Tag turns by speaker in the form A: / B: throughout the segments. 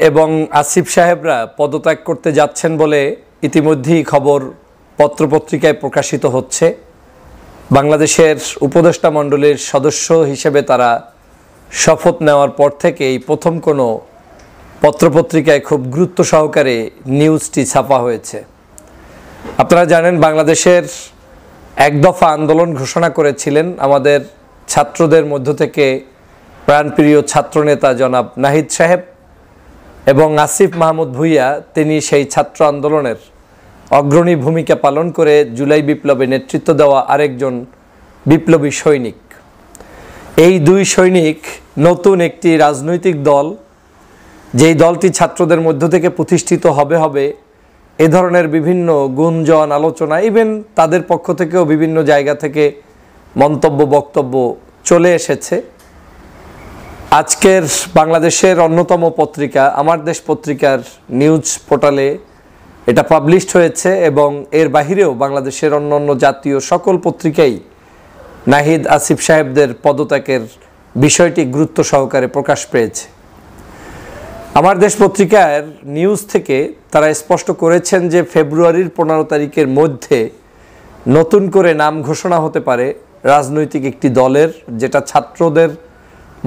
A: এবং আসিফ সাহেবরা পদত্যাগ করতে যাচ্ছেন বলে ইতিমধ্যেই খবর পত্রপত্রিকায় প্রকাশিত হচ্ছে। বাংলাদেশের উপদেষ্টা মণ্ডলীর সদস্য হিসেবে তারা শপথ নেওয়ার পর থেকে এই প্রথম কোনো পত্রপত্রিকায় খুব গুরুত্ব সহকারে নিউজটি ছাপা হয়েছে। আপনারা জানেন, বাংলাদেশের এক দফা আন্দোলন ঘোষণা করেছিলেন আমাদের ছাত্রদের মধ্য থেকে প্রাণপ্রিয় ছাত্রনেতা জনাব নাহিদ সাহেব এবং আসিফ মাহমুদ ভূঁইয়া। তিনি সেই ছাত্র আন্দোলনের অগ্রণী ভূমিকা পালন করে জুলাই বিপ্লবে নেতৃত্ব দেওয়া আরেকজন বিপ্লবী সৈনিক। এই দুই সৈনিক নতুন একটি রাজনৈতিক দল, যেই দলটি ছাত্রদের মধ্য থেকে প্রতিষ্ঠিত হবে এ ধরনের বিভিন্ন গুঞ্জন, আলোচনা, ইভেন তাদের পক্ষ থেকেও বিভিন্ন জায়গা থেকে মন্তব্য, বক্তব্য চলে এসেছে। আজকের বাংলাদেশের অন্যতম পত্রিকা আমার দেশ পত্রিকার নিউজ পোর্টালে এটা পাবলিশড হয়েছে এবং এর বাহিরেও বাংলাদেশের অন্যান্য জাতীয় সকল পত্রিকাই নাহিদ আসিফ সাহেবদের পদত্যাগের বিষয়টি গুরুত্ব সহকারে প্রকাশ পেয়েছে। আমার দেশ পত্রিকার নিউজ থেকে তারা স্পষ্ট করেছেন যে ফেব্রুয়ারির 15 তারিখের মধ্যে নতুন করে নাম ঘোষণা হতে পারে রাজনৈতিক একটি দলের, যেটা ছাত্রদের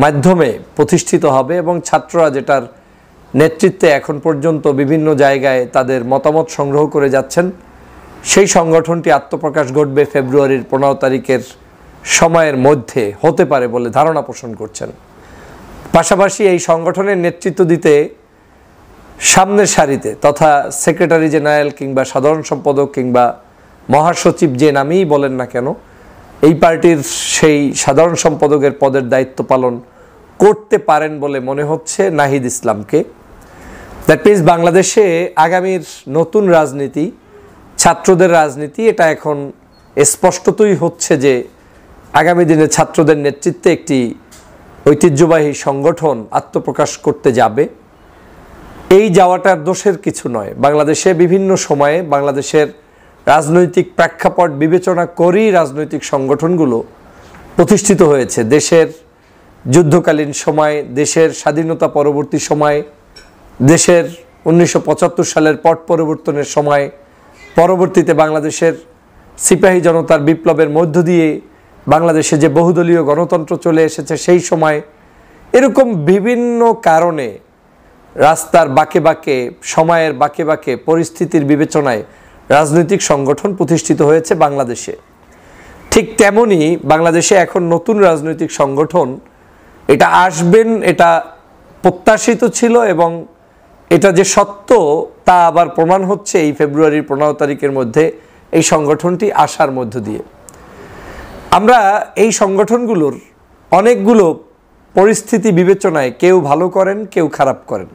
A: মাধ্যমে প্রতিষ্ঠিত হবে এবং ছাত্ররা যেটার নেতৃত্বে এখন পর্যন্ত বিভিন্ন জায়গায় তাদের মতামত সংগ্রহ করে যাচ্ছেন। সেই সংগঠনটি আত্মপ্রকাশ ঘটবে ফেব্রুয়ারির 15 তারিখের সময়ের মধ্যে হতে পারে বলে ধারণা পোষণ করছেন। পাশাপাশি এই সংগঠনের নেতৃত্ব দিতে সামনের সারিতে তথা সেক্রেটারি জেনারেল কিংবা সাধারণ সম্পাদক কিংবা মহাসচিব যে নামেই বলেন না কেন, এই পার্টির সেই সাধারণ সম্পাদকের পদের দায়িত্ব পালন করতে পারেন বলে মনে হচ্ছে নাহিদ ইসলামকে। দ্যাট মিনস বাংলাদেশে আগামীর নতুন রাজনীতি, ছাত্রদের রাজনীতি, এটা এখন স্পষ্টতই হচ্ছে যে আগামী দিনে ছাত্রদের নেতৃত্বে একটি ঐতিহ্যবাহী সংগঠন আত্মপ্রকাশ করতে যাবে। এই যাওয়াটার দোষের কিছু নয়। বাংলাদেশে বিভিন্ন সময়ে বাংলাদেশের রাজনৈতিক প্রেক্ষাপট বিবেচনা করেই রাজনৈতিক সংগঠনগুলো প্রতিষ্ঠিত হয়েছে। দেশের যুদ্ধকালীন সময়, দেশের স্বাধীনতা পরবর্তী সময়, দেশের 1975 সালের পট পরিবর্তনের সময়, পরবর্তীতে বাংলাদেশের সিপাহী জনতার বিপ্লবের মধ্য দিয়ে বাংলাদেশে যে বহুদলীয় গণতন্ত্র চলে এসেছে সেই সময়, এরকম বিভিন্ন কারণে রাস্তার বাঁকে বাঁকে, সময়ের বাঁকে বাঁকে, পরিস্থিতির বিবেচনায় রাজনৈতিক সংগঠন প্রতিষ্ঠিত হয়েছে বাংলাদেশে। ঠিক তেমনই বাংলাদেশে এখন নতুন রাজনৈতিক সংগঠন এটা আসবেন, এটা প্রত্যাশিত ছিল এবং এটা যে সত্য তা আবার প্রমাণ হচ্ছে এই ফেব্রুয়ারির 15 তারিখের মধ্যে এই সংগঠনটি আসার মধ্য দিয়ে। আমরা এই সংগঠনগুলোর অনেকগুলো পরিস্থিতি বিবেচনায় কেউ ভালো করেন, কেউ খারাপ করেন।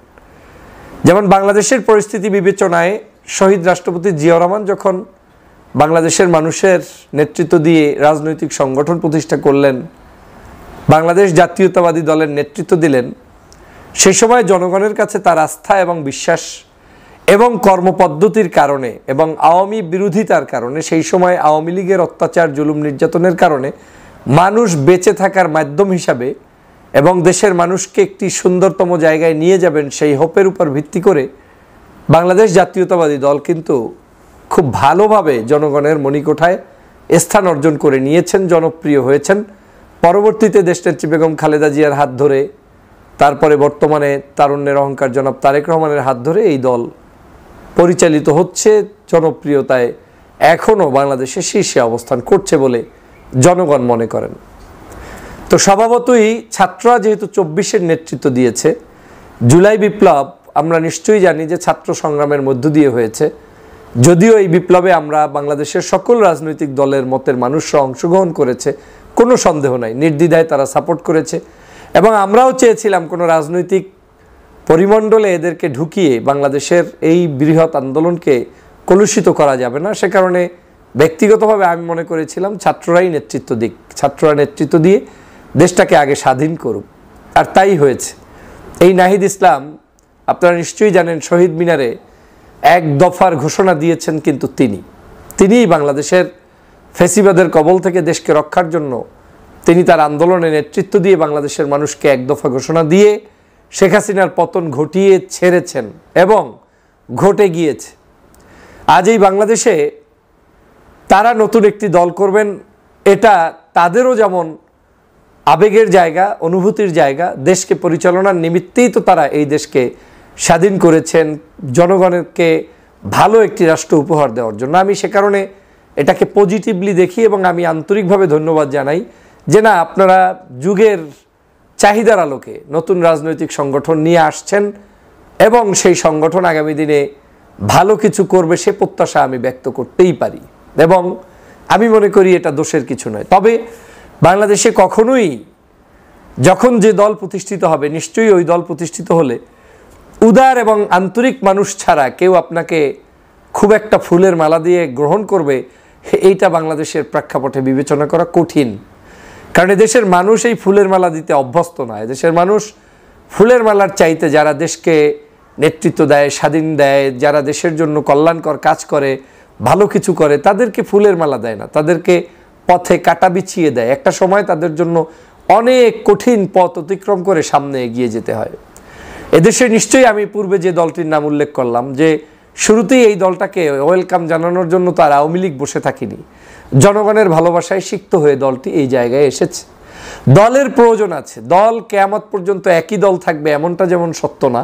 A: যেমন বাংলাদেশের পরিস্থিতি বিবেচনায় শহীদ রাষ্ট্রপতি জিয়াউর রহমান যখন বাংলাদেশের মানুষের নেতৃত্ব দিয়ে রাজনৈতিক সংগঠন প্রতিষ্ঠা করলেন, বাংলাদেশ জাতীয়তাবাদী দলের নেতৃত্ব দিলেন, সেই সময় জনগণের কাছে তার আস্থা এবং বিশ্বাস এবং কর্মপদ্ধতির কারণে এবং আওয়ামী বিরোধিতার কারণে, সেই সময় আওয়ামী লীগের অত্যাচার, জুলুম, নির্যাতনের কারণে মানুষ বেঁচে থাকার মাধ্যম হিসাবে এবং দেশের মানুষকে একটি সুন্দরতম জায়গায় নিয়ে যাবেন সেই হোপের উপর ভিত্তি করে বাংলাদেশ জাতীয়তাবাদী দল কিন্তু খুব ভালোভাবে জনগণের মণিকোঠায় স্থান অর্জন করে নিয়েছেন, জনপ্রিয় হয়েছেন। পরবর্তীতে দেশনেত্রী বেগম খালেদা জিয়ার হাত ধরে, তারপরে বর্তমানে তারুণ্যের অহংকার জনাব তারেক রহমানের হাত ধরে এই দল পরিচালিত হচ্ছে, জনপ্রিয়তায় এখনও বাংলাদেশে শীর্ষে অবস্থান করছে বলে জনগণ মনে করেন। তো স্বভাবতই ছাত্ররা যেহেতু 24-এর নেতৃত্ব দিয়েছে, জুলাই বিপ্লব আমরা নিশ্চয়ই জানি যে ছাত্র সংগ্রামের মধ্য দিয়ে হয়েছে। যদিও এই বিপ্লবে আমরা বাংলাদেশের সকল রাজনৈতিক দলের মতের মানুষরা অংশগ্রহণ করেছে, কোনো সন্দেহ নাই, নির্দ্বিধায় তারা সাপোর্ট করেছে এবং আমরাও চেয়েছিলাম কোনো রাজনৈতিক পরিমণ্ডলে এদেরকে ঢুকিয়ে বাংলাদেশের এই বৃহৎ আন্দোলনকে কলুষিত করা যাবে না। সে কারণে ব্যক্তিগতভাবে আমি মনে করেছিলাম ছাত্ররাই নেতৃত্ব দিক, ছাত্ররা নেতৃত্ব দিয়ে দেশটাকে আগে স্বাধীন করুক, আর তাই হয়েছে। এই নাহিদ ইসলাম আপনারা নিশ্চয়ই জানেন শহীদ মিনারে এক দফার ঘোষণা দিয়েছেন, কিন্তু তিনিই বাংলাদেশের ফ্যাসিবাদের কবল থেকে দেশকে রক্ষার জন্য তিনি তার আন্দোলনে নেতৃত্ব দিয়ে বাংলাদেশের মানুষকে এক দফা ঘোষণা দিয়ে শেখ হাসিনার পতন ঘটিয়ে ছেড়েছেন এবং ঘটে গিয়েছে। আজ এই বাংলাদেশে তারা নতুন একটি দল করবেন, এটা তাদেরও যেমন আবেগের জায়গা, অনুভূতির জায়গা। দেশকে পরিচালনার নিমিত্তেই তো তারা এই দেশকে স্বাধীন করেছেন, জনগণকে ভালো একটি রাষ্ট্র উপহার দেওয়ার জন্য। আমি সে কারণে এটাকে পজিটিভলি দেখি এবং আমি আন্তরিকভাবে ধন্যবাদ জানাই যে না, আপনারা যুগের চাহিদার আলোকে নতুন রাজনৈতিক সংগঠন নিয়ে আসছেন এবং সেই সংগঠন আগামী দিনে ভালো কিছু করবে সে প্রত্যাশা আমি ব্যক্ত করতেই পারি এবং আমি মনে করি এটা দোষের কিছু নয়। তবে বাংলাদেশে কখনোই যখন যে দল প্রতিষ্ঠিত হবে, নিশ্চয়ই ওই দল প্রতিষ্ঠিত হলে উদার এবং আন্তরিক মানুষ ছাড়া কেউ আপনাকে খুব একটা ফুলের মালা দিয়ে গ্রহণ করবে, এইটা বাংলাদেশের প্রেক্ষাপটে বিবেচনা করা কঠিন। কারণ এদেশের মানুষ এই ফুলের মালা দিতে অভ্যস্ত নয়। এদেশের মানুষ ফুলের মালার চাইতে যারা দেশকে নেতৃত্ব দেয়, স্বাধীন দেয়, যারা দেশের জন্য কল্যাণকর কাজ করে, ভালো কিছু করে, তাদেরকে ফুলের মালা দেয় না, তাদেরকে পথে কাটা বিছিয়ে দেয়। একটা সময় তাদের জন্য অনেক কঠিন পথ অতিক্রম করে সামনে এগিয়ে যেতে হয়। এদেশে নিশ্চয়ই আমি পূর্বে যে দলটির নাম উল্লেখ করলাম, যে শুরুতেই এই দলটাকে ওয়েলকাম জানানোর জন্য তো আর আওয়ামী লীগ বসে থাকিনি। জনগণের ভালোবাসায় সিক্ত হয়ে দলটি এই জায়গায় এসেছে। দলের প্রয়োজন আছে। দল কিয়ামত পর্যন্ত একই দল থাকবে এমনটা যেমন সত্য না,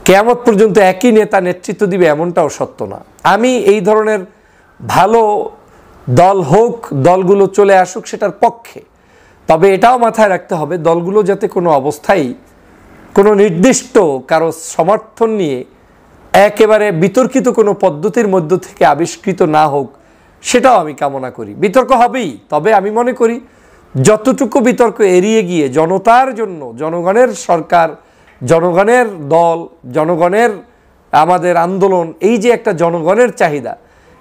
A: কিয়ামত পর্যন্ত একই নেতা নেতৃত্ব দিবে এমনটাও সত্য না। আমি এই ধরনের ভালো দল হোক, দলগুলো চলে আসুক, সেটার পক্ষে। তবে এটাও মাথায় রাখতে হবে দলগুলো যাতে কোনো অবস্থায় কোনো নির্দিষ্ট কারো সমর্থন নিয়ে একেবারে বিতর্কিত কোনো পদ্ধতির মধ্য থেকে আবিষ্কৃত না হোক, সেটাও আমি কামনা করি। বিতর্ক হবেই, তবে আমি মনে করি যতটুকু বিতর্ক এড়িয়ে গিয়ে জনতার জন্য, জনগণের সরকার, জনগণের দল, জনগণের আমাদের আন্দোলন, এই যে একটা জনগণের চাহিদা,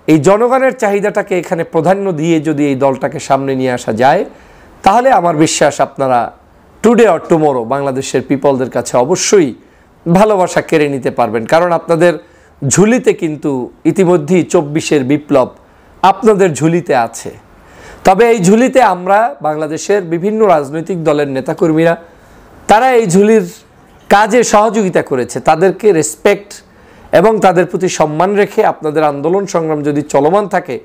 A: এই জনগণের চাহিদাটাকে এখানে প্রাধান্য দিয়ে যদি এই দলটাকে সামনে নিয়ে আসা যায়, তাহলে আমার বিশ্বাস আপনারা টুডে অর টুমোরো বাংলাদেশের পিপলদের কাছে অবশ্যই ভালোবাসা কেড়ে নিতে পারবেন। কারণ আপনাদের ঝুলিতে কিন্তু ইতিমধ্যেই 24-এর বিপ্লব আপনাদের ঝুলিতে আছে। তবে এই ঝুলিতে আমরা বাংলাদেশের বিভিন্ন রাজনৈতিক দলের নেতাকর্মীরা, তারা এই ঝুলির কাজে সহযোগিতা করেছে, তাদেরকে রেসপেক্ট এবং তাদের প্রতি সম্মান রেখে আপনাদের আন্দোলন সংগ্রাম যদি চলমান থাকে,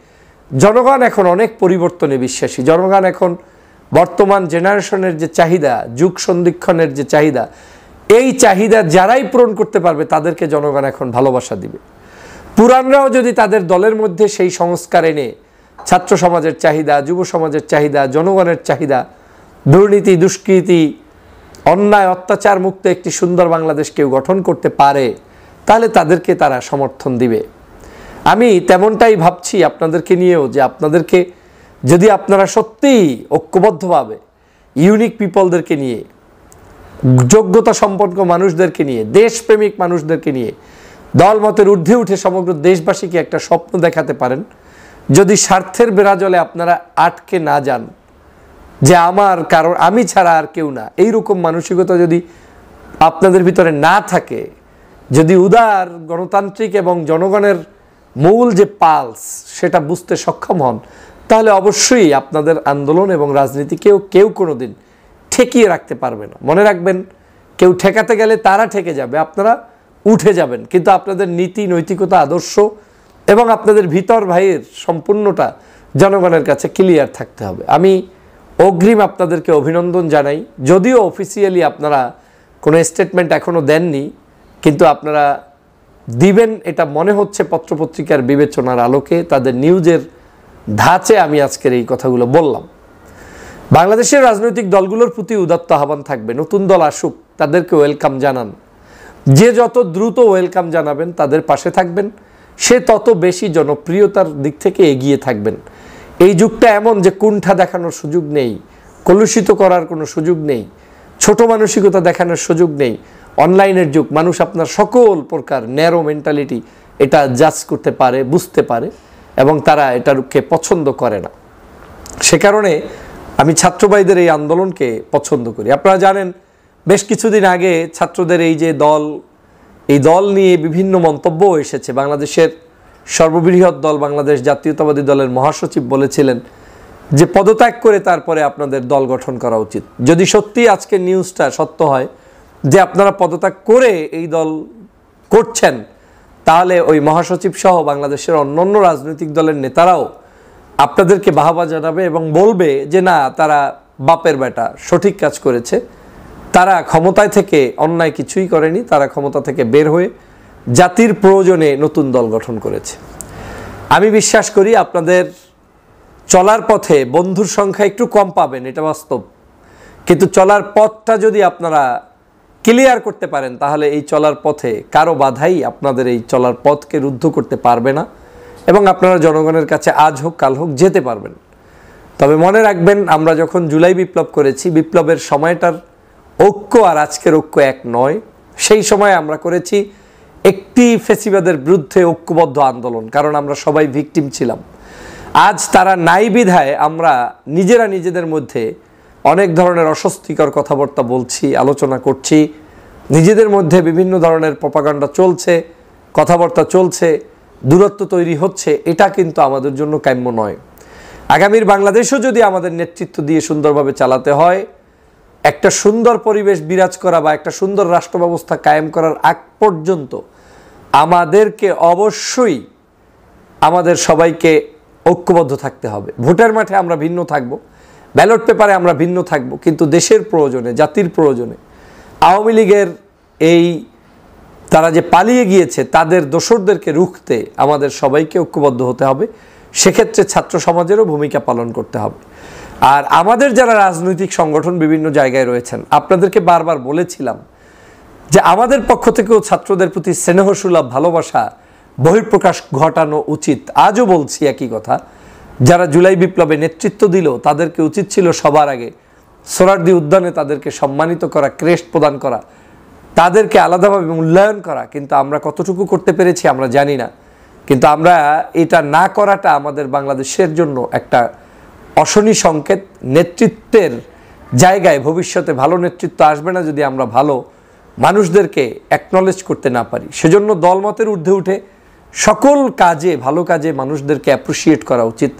A: জনগণ এখন অনেক পরিবর্তনে বিশ্বাসী। জনগণ এখন বর্তমান জেনারেশনের যে চাহিদা, যুগ সন্ধিক্ষণের যে চাহিদা, এই চাহিদা যারাই পূরণ করতে পারবে তাদেরকে জনগণ এখন ভালোবাসা দিবে। পুরানরাও যদি তাদের দলের মধ্যে সেই সংস্কার এনে ছাত্র সমাজের চাহিদা, যুব সমাজের চাহিদা, জনগণের চাহিদা, দুর্নীতি, দুষ্কৃতি, অন্যায়, অত্যাচার মুক্ত একটি সুন্দর বাংলাদেশ কেউ গঠন করতে পারে, তাহলে তাদেরকে তারা সমর্থন দিবে। আমি তেমনটাই ভাবছি আপনাদেরকে নিয়েও, যে আপনাদেরকে যদি আপনারা সত্যিই ঐক্যবদ্ধভাবে ইউনিক পিপলদেরকে নিয়ে, যোগ্যতা সম্পন্ন মানুষদেরকে নিয়ে, দেশপ্রেমিক মানুষদেরকে নিয়ে দলমতের ঊর্ধ্বে উঠে সমগ্র দেশবাসীকে একটা স্বপ্ন দেখাতে পারেন, যদি স্বার্থের বেড়াজলে আপনারা আটকে না যান, যে আমার কারণ আমি ছাড়া আর কেউ না, এইরকম মানসিকতা যদি আপনাদের ভিতরে না থাকে, যদি উদার গণতান্ত্রিক এবং জনগণের মূল যে পালস সেটা বুঝতে সক্ষম হন, তাহলে অবশ্যই আপনাদের আন্দোলন এবং রাজনীতিকেও কেউ কোনোদিন ঠেকিয়ে রাখতে পারবে না। মনে রাখবেন, কেউ ঠেকাতে গেলে তারা ঠেকে যাবে, আপনারা উঠে যাবেন, কিন্তু আপনাদের নীতি, নৈতিকতা, আদর্শ এবং আপনাদের ভিতর ভাইয়ের সম্পূর্ণটা জনগণের কাছে ক্লিয়ার থাকতে হবে। আমি অগ্রিম আপনাদেরকে অভিনন্দন জানাই। যদিও অফিসিয়ালি আপনারা কোনো স্টেটমেন্ট এখনও দেননি, কিন্তু আপনারা দিবেন এটা মনে হচ্ছে পত্রপত্রিকার বিবেচনার আলোকে, তাদের নিউজের ধাঁচে আমি আজকের এই কথাগুলো বললাম। বাংলাদেশের রাজনৈতিক দলগুলোর প্রতি উদাত্ত আহ্বান থাকবে, নতুন দল আসুক, তাদেরকে ওয়েলকাম জানান। যে যত দ্রুত ওয়েলকাম জানাবেন, তাদের পাশে থাকবেন, সে তত বেশি জনপ্রিয়তার দিক থেকে এগিয়ে থাকবেন। এই যুগটা এমন যে কুণ্ঠা দেখানোর সুযোগ নেই, কলুষিত করার কোনো সুযোগ নেই, ছোট মানসিকতা দেখানোর সুযোগ নেই। অনলাইনের যুগ, মানুষ আপনার সকল প্রকার ন্যারো মেন্টালিটি এটা জাজ করতে পারে, বুঝতে পারে, এবং তারা এটাকে পছন্দ করে না। সে কারণে আমি ছাত্রভাইদের এই আন্দোলনকে পছন্দ করি। আপনারা জানেন, বেশ কিছুদিন আগে ছাত্রদের এই যে দল, এই দল নিয়ে বিভিন্ন মন্তব্য এসেছে। বাংলাদেশের সর্ববৃহৎ দল বাংলাদেশ জাতীয়তাবাদী দলের মহাসচিব বলেছিলেন যে পদত্যাগ করে তারপরে আপনাদের দল গঠন করা উচিত। যদি সত্যি আজকের নিউজটা সত্য হয়, যে আপনারা পদত্যাগ করে এই দল করছেন, তাহলে ওই মহাসচিব সহ বাংলাদেশের অন্যান্য রাজনৈতিক দলের নেতারাও আপনাদেরকে বাহবা জানাবে এবং বলবে যে না, তারা বাপের বেটা সঠিক কাজ করেছে, তারা ক্ষমতায় থেকে অন্যায় কিছুই করেনি, তারা ক্ষমতা থেকে বের হয়ে জাতির প্রয়োজনে নতুন দল গঠন করেছে। আমি বিশ্বাস করি আপনাদের চলার পথে বন্ধুর সংখ্যা একটু কম পাবেন, এটা বাস্তব, কিন্তু চলার পথটা যদি আপনারা ক্লিয়ার করতে পারেন তাহলে এই চলার পথে কারো বাধাই আপনাদের এই চলার পথকে রুদ্ধ করতে পারবে না এবং আপনারা জনগণের কাছে আজ হোক কাল হোক যেতে পারবেন। তবে মনে রাখবেন, আমরা যখন জুলাই বিপ্লব করেছি, বিপ্লবের সময়টার ঐক্য আর আজকের ঐক্য এক নয়। সেই সময় আমরা করেছি একটি ফেসিবাদের বিরুদ্ধে ঐক্যবদ্ধ আন্দোলন, কারণ আমরা সবাই ভিকটিম ছিলাম। আজ তারা নাই বিধায় আমরা নিজেরা নিজেদের মধ্যে অনেক ধরনের অস্বস্তিকর কথাবার্তা বলছি, আলোচনা করছি, নিজেদের মধ্যে বিভিন্ন ধরনের প্রপাগান্ডা চলছে, কথাবার্তা চলছে, দূরত্ব তৈরি হচ্ছে। এটা কিন্তু আমাদের জন্য কাম্য নয়। আগামীর বাংলাদেশও যদি আমাদের নেতৃত্ব দিয়ে সুন্দরভাবে চালাতে হয়, একটা সুন্দর পরিবেশ বিরাজ করা বা একটা সুন্দর রাষ্ট্র ব্যবস্থা কায়েম করার আগ পর্যন্ত আমাদেরকে অবশ্যই আমাদের সবাইকে ঐক্যবদ্ধ থাকতে হবে। ভোটের মাঠে আমরা ভিন্ন থাকব, ব্যালট পেপারে আমরা ভিন্ন থাকব, কিন্তু দেশের প্রয়োজনে, জাতির প্রয়োজনে আওয়ামী লীগের এই তারা যে পালিয়ে গিয়েছে তাদের দোসরদেরকে রুখতে আমাদের সবাইকে ঐক্যবদ্ধ হতে হবে। সেক্ষেত্রে ছাত্র সমাজেরও ভূমিকা পালন করতে হবে। আর আমাদের যারা রাজনৈতিক সংগঠন বিভিন্ন জায়গায় রয়েছেন, আপনাদেরকে বারবার বলেছিলাম যে আমাদের পক্ষ থেকেও ছাত্রদের প্রতি স্নেহসুলভ ভালোবাসা বহিঃপ্রকাশ ঘটানো উচিত। আজও বলছি একই কথা, যারা জুলাই বিপ্লবে নেতৃত্ব দিল তাদেরকে উচিত ছিল সবার আগে সোহরাওয়ার্দী উদ্যানে তাদেরকে সম্মানিত করা, ক্রেস্ট প্রদান করা, তাদেরকে আলাদাভাবে মূল্যায়ন করা। কিন্তু আমরা কতটুকু করতে পেরেছি আমরা জানি না। কিন্তু আমরা এটা না করাটা আমাদের বাংলাদেশের জন্য একটা অশনি সংকেত। নেতৃত্বের জায়গায় ভবিষ্যতে ভালো নেতৃত্ব আসবে না যদি আমরা ভালো মানুষদেরকে অ্যাকনলেজ করতে না পারি। সেজন্য দলমতের ঊর্ধ্বে উঠে সকল কাজে, ভালো কাজে মানুষদেরকে অ্যাপ্রিসিয়েট করা উচিত।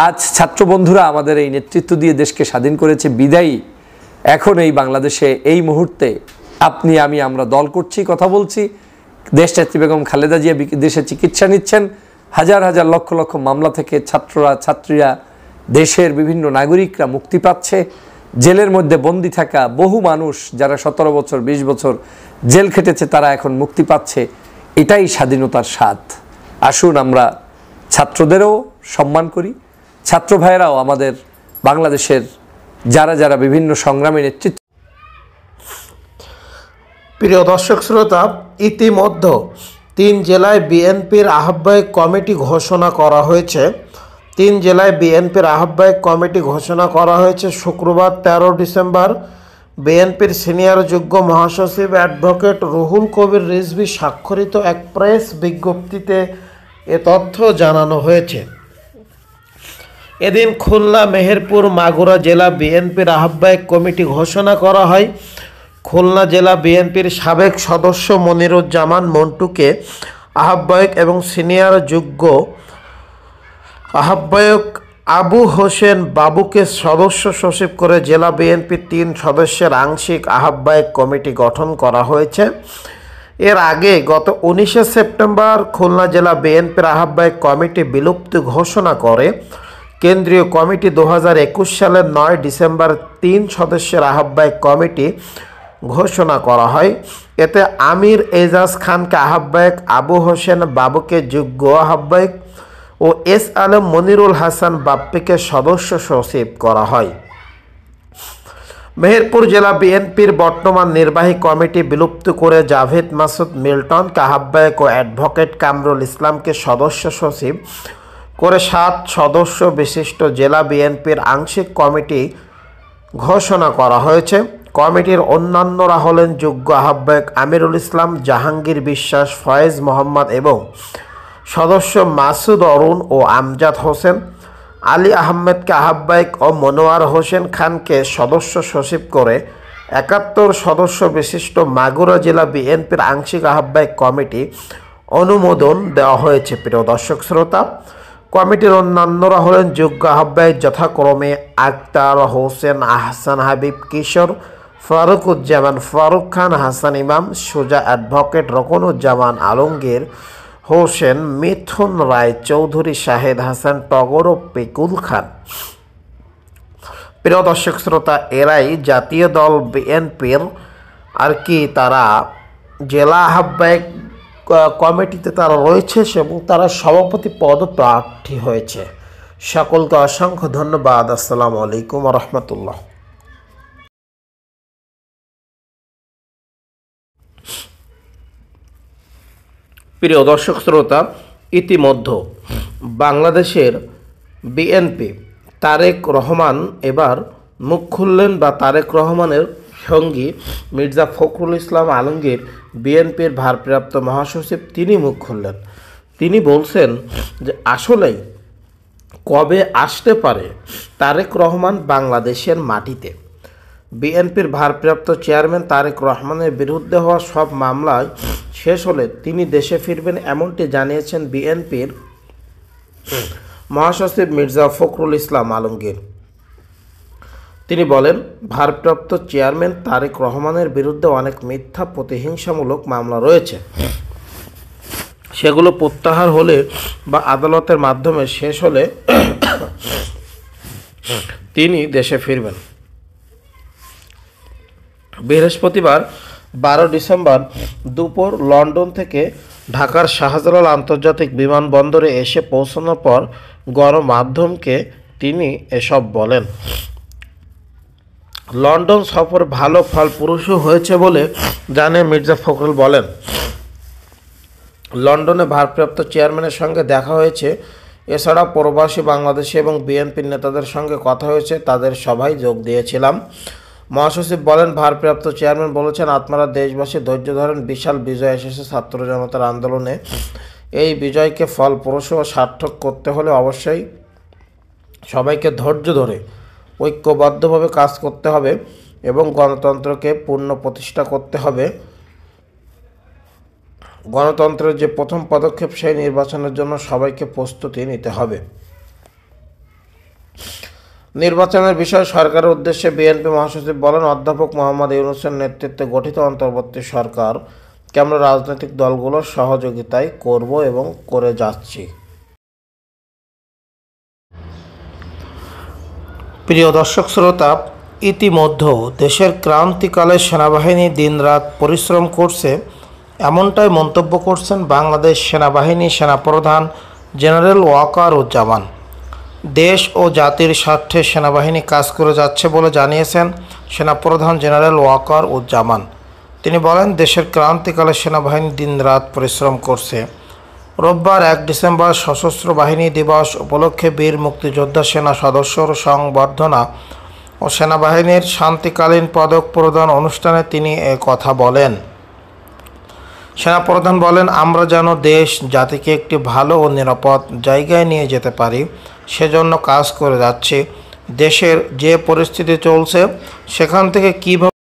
A: আজ ছাত্র বন্ধুরা আমাদের এই নেতৃত্ব দিয়ে দেশকে স্বাধীন করেছে বিদায়ী এখন এই বাংলাদেশে এই মুহূর্তে আপনি আমি আমরা দল করছি, কথা বলছি, দেশনেত্রী বেগম খালেদা জিয়া দেশে চিকিৎসা নিচ্ছেন, হাজার হাজার লক্ষ লক্ষ মামলা থেকে ছাত্ররা, ছাত্রীরা, দেশের বিভিন্ন নাগরিকরা মুক্তি পাচ্ছে। জেলের মধ্যে বন্দী থাকা বহু মানুষ যারা 17 বছর 20 বছর জেল খেটেছে তারা এখন মুক্তি পাচ্ছে। এটাই স্বাধীনতার স্বাদ। আসুন আমরা ছাত্রদেরও সম্মান করি, ছাত্র ভাইয়েরাও আমাদের বাংলাদেশের যারা যারা বিভিন্ন সংগ্রামে নেতৃত্ব।
B: প্রিয় দর্শক শ্রোতা, ইতিমধ্যে 3 জেলায় বিএনপির আহ্বায়ক কমিটি ঘোষণা করা হয়েছে। 3 জেলায় বিএনপির আহ্বায়ক কমিটি ঘোষণা করা হয়েছে। শুক্রবার 13 ডিসেম্বর বিএনপির সিনিয়র যুগ্ম মহাসচিব অ্যাডভোকেট রুহুল কবির রিজভী স্বাক্ষরিত এক প্রেস বিজ্ঞপ্তিতে এ তথ্য জানানো হয়েছে। এদিন খুলনা, মেহেরপুর, মাগুরা জেলা বিএনপির আহ্বায়ক কমিটি ঘোষণা করা হয়। খুলনা জেলা বিএনপির সাবেক সদস্য মনিরুজ্জামান মন্টুকে আহ্বায়ক এবং সিনিয়র যুগ্ম আহ্বায়ক আবু হোসেন বাবুকে সদস্য সচিব করে জেলা বিএনপির 3 সদস্যের আংশিক আহ্বায়ক কমিটি গঠন করা হয়েছে। এর আগে গত 19 সেপ্টেম্বর খুলনা জেলা বিএনপির আহ্বায়ক কমিটি বিলুপ্তি ঘোষণা করে। কেন্দ্রীয় কমিটি 2021 সালের 9 ডিসেম্বর 3 সদস্যের আহ্বায়ক কমিটি ঘোষণা করা হয়। এতে আমির এজাজ খানকে আহ্বায়ক, আবু হোসেন বাবুকে যুগ্ম আহ্বায়ক ও এস আলম মনিরুল হাসান বাপ্পিকে সদস্য সচিব করা হয়। মেহেরপুর জেলা বিএনপির বর্তমান নির্বাহী কমিটি বিলুপ্ত করে জাভেদ মাসুদ মিল্টনকে আহ্বায়ক ও অ্যাডভোকেট কামরুল ইসলামকে সদস্য সচিব করে 7 সদস্য বিশিষ্ট জেলা বিএনপির আংশিক কমিটি ঘোষণা করা হয়েছে। কমিটির অন্যান্যরা হলেন যোগ্য আহ্বায়ক আমিরুল ইসলাম, জাহাঙ্গীর বিশ্বাস, ফয়েজ মোহাম্মদ এবং সদস্য মাসুদ অরুণ ও আমজাদ হোসেন। আলী আহমেদকে আহ্বায়ক ও মনোয়ার হোসেন খানকে সদস্য সচিব করে 71 সদস্য বিশিষ্ট মাগুরা জেলা বিএনপির আংশিক আহ্বায়ক কমিটি অনুমোদন দেওয়া হয়েছে। প্রিয় দর্শক শ্রোতা, কমিটির অন্যান্যরা হলেন যোগ্য আহ্বায়ক যথাক্রমে আক্তার হোসেন, আহসান হাবিব, কিশোর, ফারুকুজ্জামান ফারুক খান, হাসান ইমাম, সুজা অ্যাডভোকেট, রকনুজ্জামান আলমগীর, হোসেন, মিথুন রায় চৌধুরী, শাহেদ হাসান, টগর ও পিকুল খান। প্রিয় দর্শক শ্রোতা, এরাই জাতীয় দল বিএনপির তারা জেলা আহ্বায়ক কমিটিতে তারা রয়েছে এবং তারা সভাপতি পদপ্রার্থী হয়েছে। সকলকে অসংখ্য ধন্যবাদ। আসসালামু আলাইকুম ওয়া রাহমাতুল্লাহ। প্রিয় দর্শক শ্রোতা, ইতিমধ্যে বাংলাদেশের বিএনপি তারেক রহমান এবার মুখ খুললেন, বা তারেক রহমানের সঙ্গী মির্জা ফখরুল ইসলাম আলমগীর, বিএনপির ভারপ্রাপ্ত মহাসচিব, তিনি মুখ খুললেন। তিনি বলছেন যে আসলেই কবে আসতে পারে তারেক রহমান বাংলাদেশের মাটিতে। বিএনপির ভারপ্রাপ্ত চেয়ারম্যান তারেক রহমানের বিরুদ্ধে হওয়া সব মামলায় শেষ হলে তিনি দেশে ফিরবেন, এমনটি জানিয়েছেন বিএনপির মহাসচিব মির্জা ফখরুল ইসলাম আলমগীর। তিনি বলেন, ভারপ্রাপ্ত চেয়ারম্যান তারেক রহমানের বিরুদ্ধে অনেক মিথ্যা প্রতিহিংসামূলক মামলা রয়েছে, সেগুলো প্রত্যাহার হলে বা আদালতের মাধ্যমে শেষ হলে তিনি দেশে ফিরবেন। বৃহস্পতিবার 12 ডিসেম্বর দুপুর লন্ডন থেকে ঢাকার শাহজালাল আন্তর্জাতিক বিমানবন্দরে এসে পৌঁছানোর পর গণমাধ্যমকে তিনি এসব বলেন। লন্ডন সফর ভালো ফলপ্রসূ হয়েছে বলে জানিয়ে মির্জা ফখরুল বলেন, লন্ডনে ভারপ্রাপ্ত চেয়ারম্যানের সঙ্গে দেখা হয়েছে। এছাড়া প্রবাসী বাংলাদেশি এবং বিএনপির নেতাদের সঙ্গে কথা হয়েছে, তাদের সভায় যোগ দিয়েছিলাম। মহাসচিব বলেন, ভারপ্রাপ্ত চেয়ারম্যান বলেছেন, আপনারা দেশবাসী ধৈর্য ধরেন, বিশাল বিজয় এসেছে ছাত্র জনতার আন্দোলনে। এই বিজয়কে ফলপ্রসূ ও সার্থক করতে হলে অবশ্যই সবাইকে ধৈর্য ধরে ঐক্যবদ্ধভাবে কাজ করতে হবে এবং গণতন্ত্রকে পূর্ণ প্রতিষ্ঠা করতে হবে। গণতন্ত্রের যে প্রথম পদক্ষেপ, সেই নির্বাচনের জন্য সবাইকে প্রস্তুতি নিতে হবে। নির্বাচনের বিষয়ে সরকারের উদ্দেশ্যে বিএনপি মহাসচিব বলেন, অধ্যাপক মোহাম্মদ ইউনূসের নেতৃত্বে গঠিত অন্তর্বর্তী সরকারকে আমরা রাজনৈতিক দলগুলোর সহযোগিতায় করব এবং করে যাচ্ছি। প্রিয় দর্শক শ্রোতা, ইতিমধ্যে দেশের ক্রান্তিকালে সেনাবাহিনী দিনরাত পরিশ্রম করছে, এমনটাই মন্তব্য করছেন বাংলাদেশ সেনাবাহিনী সেনাপ্রধান জেনারেল ওয়াকারুজ্জামান। দেশ ও জাতির স্বার্থে সেনাবাহিনী কাজ করে যাচ্ছে বলে জানিয়েছেন সেনাপ্রধান জেনারেল ওয়াকারুজ্জামান। তিনি বলেন, দেশের ক্রান্তিকালে সেনাবাহিনী দিনরাত পরিশ্রম করছে। রোববার 1 ডিসেম্বর সশস্ত্র বাহিনী দিবস উপলক্ষে বীর মুক্তিযোদ্ধা সেনা সদস্যর সংবর্ধনা ও সেনাবাহিনীর শান্তিকালীন পদক প্রদান অনুষ্ঠানে তিনি কথা বলেন। সেনাপ্রধান বলেন, আমরা যেন দেশ জাতিকে একটি ভালো ও নিরাপদ জায়গায় নিয়ে যেতে পারি, সেজন্য কাজ করে যাচ্ছি। দেশের যে পরিস্থিতি চলছে, সেখান থেকে কীভাবে